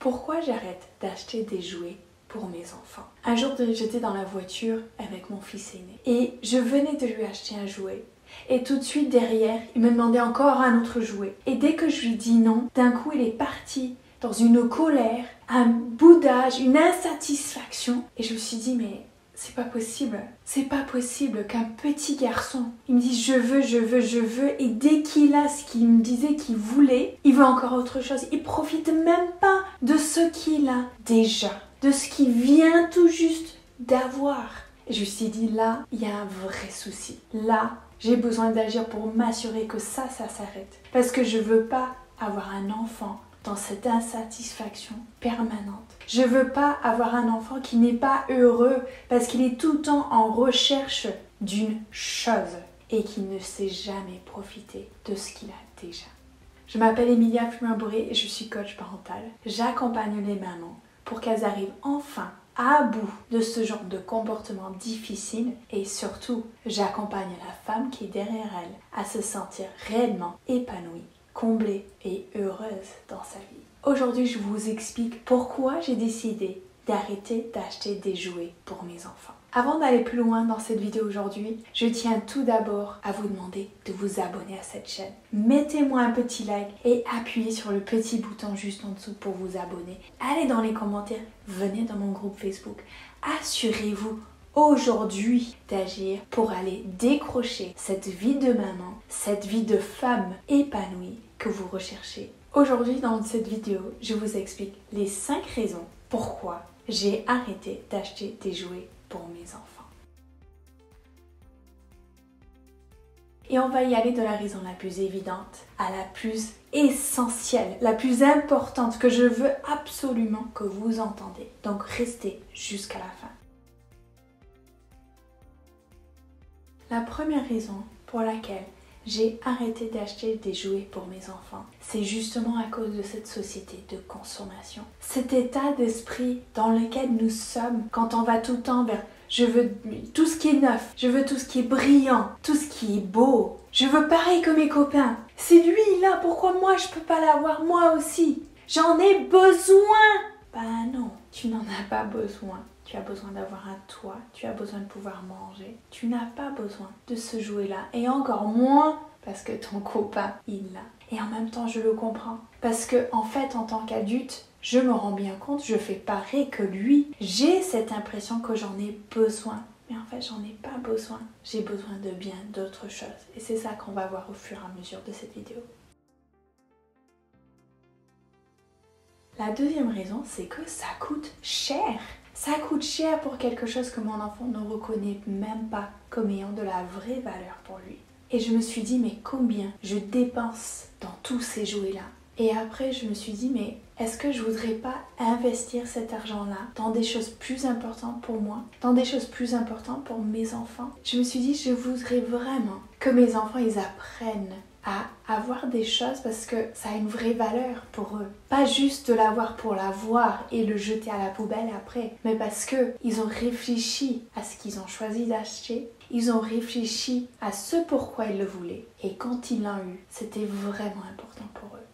Pourquoi j'arrête d'acheter des jouets pour mes enfants? Un jour, j'étais dans la voiture avec mon fils aîné et je venais de lui acheter un jouet. Et tout de suite derrière, il me demandait encore un autre jouet. Et dès que je lui dis non, d'un coup, il est parti dans une colère, un boudage, une insatisfaction. Et je me suis dit, mais c'est pas possible qu'un petit garçon, il me dise je veux, et dès qu'il a ce qu'il me disait qu'il voulait, il veut encore autre chose. Il profite même pas de ce qu'il a déjà, de ce qu'il vient tout juste d'avoir. Et je me suis dit, là, il y a un vrai souci. Là, j'ai besoin d'agir pour m'assurer que ça s'arrête. Parce que je veux pas avoir un enfant dans cette insatisfaction permanente. Je veux pas avoir un enfant qui n'est pas heureux parce qu'il est tout le temps en recherche d'une chose et qui ne sait jamais profiter de ce qu'il a déjà. Je m'appelle Emilia Fumeur-Boré et je suis coach parental. J'accompagne les mamans pour qu'elles arrivent enfin à bout de ce genre de comportement difficile et surtout, j'accompagne la femme qui est derrière elle à se sentir réellement épanouie, comblée et heureuse dans sa vie. Aujourd'hui, je vous explique pourquoi j'ai décidé d'arrêter d'acheter des jouets pour mes enfants. Avant d'aller plus loin dans cette vidéo aujourd'hui, je tiens tout d'abord à vous demander de vous abonner à cette chaîne. Mettez-moi un petit like et appuyez sur le petit bouton juste en dessous pour vous abonner. Allez dans les commentaires, venez dans mon groupe Facebook. Assurez-vous aujourd'hui d'agir pour aller décrocher cette vie de maman, cette vie de femme épanouie que vous recherchez. Aujourd'hui, dans cette vidéo, je vous explique les 5 raisons pourquoi j'ai arrêté d'acheter des jouets pour mes enfants. Et on va y aller de la raison la plus évidente à la plus essentielle, la plus importante que je veux absolument que vous entendez. Donc restez jusqu'à la fin. La première raison pour laquelle j'ai arrêté d'acheter des jouets pour mes enfants, c'est justement à cause de cette société de consommation. Cet état d'esprit dans lequel nous sommes quand on va tout le temps vers je veux tout ce qui est neuf, je veux tout ce qui est brillant, tout ce qui est beau. Je veux pareil que mes copains. C'est lui là, pourquoi moi je peux pas l'avoir moi aussi? J'en ai besoin. Ben non, tu n'en as pas besoin. Tu as besoin d'avoir un toit, tu as besoin de pouvoir manger. Tu n'as pas besoin de ce jouet-là. Et encore moins parce que ton copain, il l'a. Et en même temps, je le comprends. Parce que, en fait, en tant qu'adulte, je me rends bien compte, je fais pareil que lui. J'ai cette impression que j'en ai besoin. Mais en fait, j'en ai pas besoin. J'ai besoin de bien d'autres choses. Et c'est ça qu'on va voir au fur et à mesure de cette vidéo. La deuxième raison, c'est que ça coûte cher. Ça coûte cher pour quelque chose que mon enfant ne reconnaît même pas comme ayant de la vraie valeur pour lui. Et je me suis dit, mais combien je dépense dans tous ces jouets-là? Et après, je me suis dit, mais est-ce que je voudrais pas investir cet argent-là dans des choses plus importantes pour moi, dans des choses plus importantes pour mes enfants? Je me suis dit, je voudrais vraiment que mes enfants, ils apprennent à avoir des choses parce que ça a une vraie valeur pour eux. Pas juste de l'avoir pour l'avoir et le jeter à la poubelle après, mais parce que ils ont réfléchi à ce qu'ils ont choisi d'acheter, ils ont réfléchi à ce pourquoi ils le voulaient. Et quand ils l'ont eu, c'était vraiment important pour eux.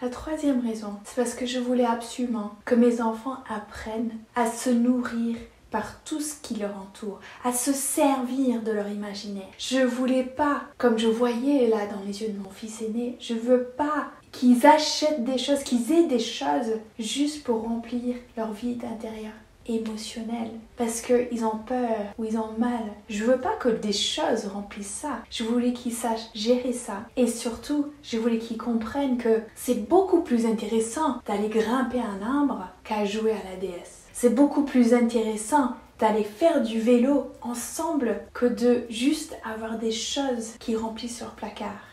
La troisième raison, c'est parce que je voulais absolument que mes enfants apprennent à se nourrir par tout ce qui leur entoure, à se servir de leur imaginaire. Je voulais pas, comme je voyais là dans les yeux de mon fils aîné, je veux pas qu'ils achètent des choses, qu'ils aient des choses juste pour remplir leur vide intérieur émotionnel, parce qu'ils ont peur ou ils ont mal. Je veux pas que des choses remplissent ça. Je voulais qu'ils sachent gérer ça. Et surtout, je voulais qu'ils comprennent que c'est beaucoup plus intéressant d'aller grimper un arbre qu'à jouer à la déesse. C'est beaucoup plus intéressant d'aller faire du vélo ensemble que de juste avoir des choses qui remplissent leur placard.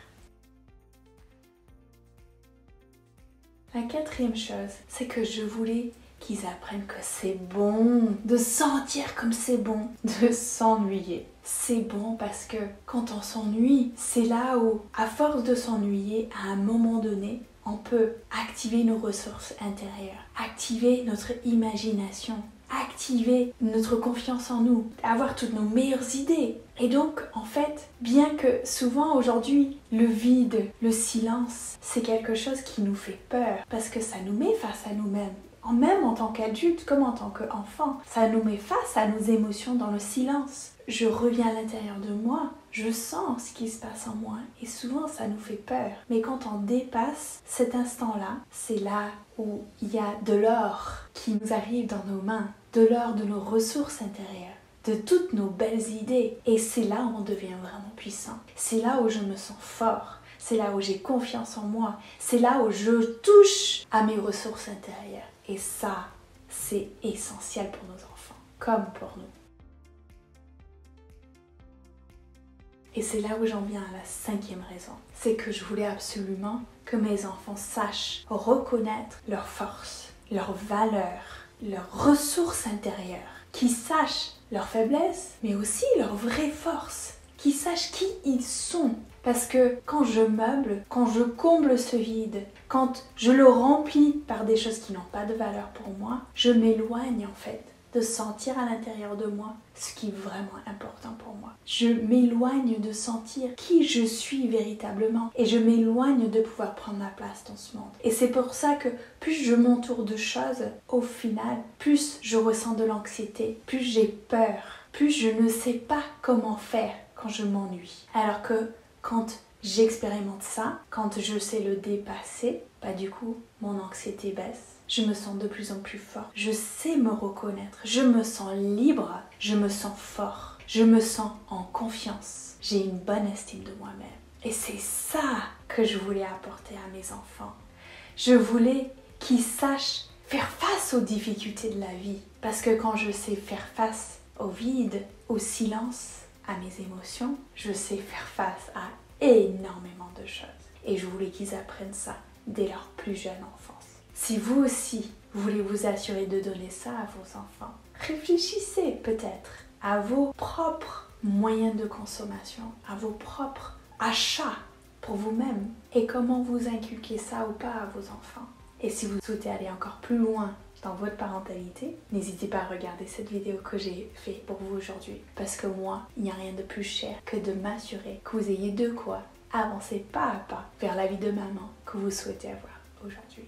La quatrième chose, c'est que je voulais qu'ils apprennent que c'est bon de sentir comme c'est bon de s'ennuyer. C'est bon parce que quand on s'ennuie, c'est là où, à force de s'ennuyer, à un moment donné, on peut activer nos ressources intérieures, activer notre imagination activer notre confiance en nous, avoir toutes nos meilleures idées. Et donc, en fait, bien que souvent aujourd'hui, le vide, le silence, c'est quelque chose qui nous fait peur parce que ça nous met face à nous-mêmes. Même en tant qu'adulte comme en tant qu'enfant, ça nous met face à nos émotions dans le silence. Je reviens à l'intérieur de moi, je sens ce qui se passe en moi et souvent ça nous fait peur. Mais quand on dépasse cet instant-là, c'est là où il y a de l'or qui nous arrive dans nos mains, de l'or de nos ressources intérieures, de toutes nos belles idées. Et c'est là où on devient vraiment puissant. C'est là où je me sens fort. C'est là où j'ai confiance en moi. C'est là où je touche à mes ressources intérieures. Et ça, c'est essentiel pour nos enfants, comme pour nous. Et c'est là où j'en viens à la 5e raison. C'est que je voulais absolument que mes enfants sachent reconnaître leurs forces, leurs valeurs, leurs ressources intérieures, qu'ils sachent leurs faiblesses, mais aussi leurs vraies forces, qu'ils sachent qui ils sont. Parce que quand je meuble, quand je comble ce vide, quand je le remplis par des choses qui n'ont pas de valeur pour moi, je m'éloigne en fait de sentir à l'intérieur de moi ce qui est vraiment important pour moi. Je m'éloigne de sentir qui je suis véritablement et je m'éloigne de pouvoir prendre ma place dans ce monde. Et c'est pour ça que plus je m'entoure de choses, au final, plus je ressens de l'anxiété, plus j'ai peur, plus je ne sais pas comment faire quand je m'ennuie. Alors que quand j'expérimente ça, quand je sais le dépasser, du coup, mon anxiété baisse. Je me sens de plus en plus fort. Je sais me reconnaître. Je me sens libre. Je me sens fort. Je me sens en confiance. J'ai une bonne estime de moi-même. Et c'est ça que je voulais apporter à mes enfants. Je voulais qu'ils sachent faire face aux difficultés de la vie. Parce que quand je sais faire face au vide, au silence, à mes émotions, je sais faire face à énormément de choses. Et je voulais qu'ils apprennent ça dès leur plus jeune enfance. Si vous aussi voulez vous assurer de donner ça à vos enfants, réfléchissez peut-être à vos propres moyens de consommation, à vos propres achats pour vous-même et comment vous inculquez ça ou pas à vos enfants. Et si vous souhaitez aller encore plus loin dans votre parentalité, n'hésitez pas à regarder cette vidéo que j'ai faite pour vous aujourd'hui. Parce que moi, il n'y a rien de plus cher que de m'assurer que vous ayez de quoi avancer pas à pas vers la vie de maman que vous souhaitez avoir aujourd'hui.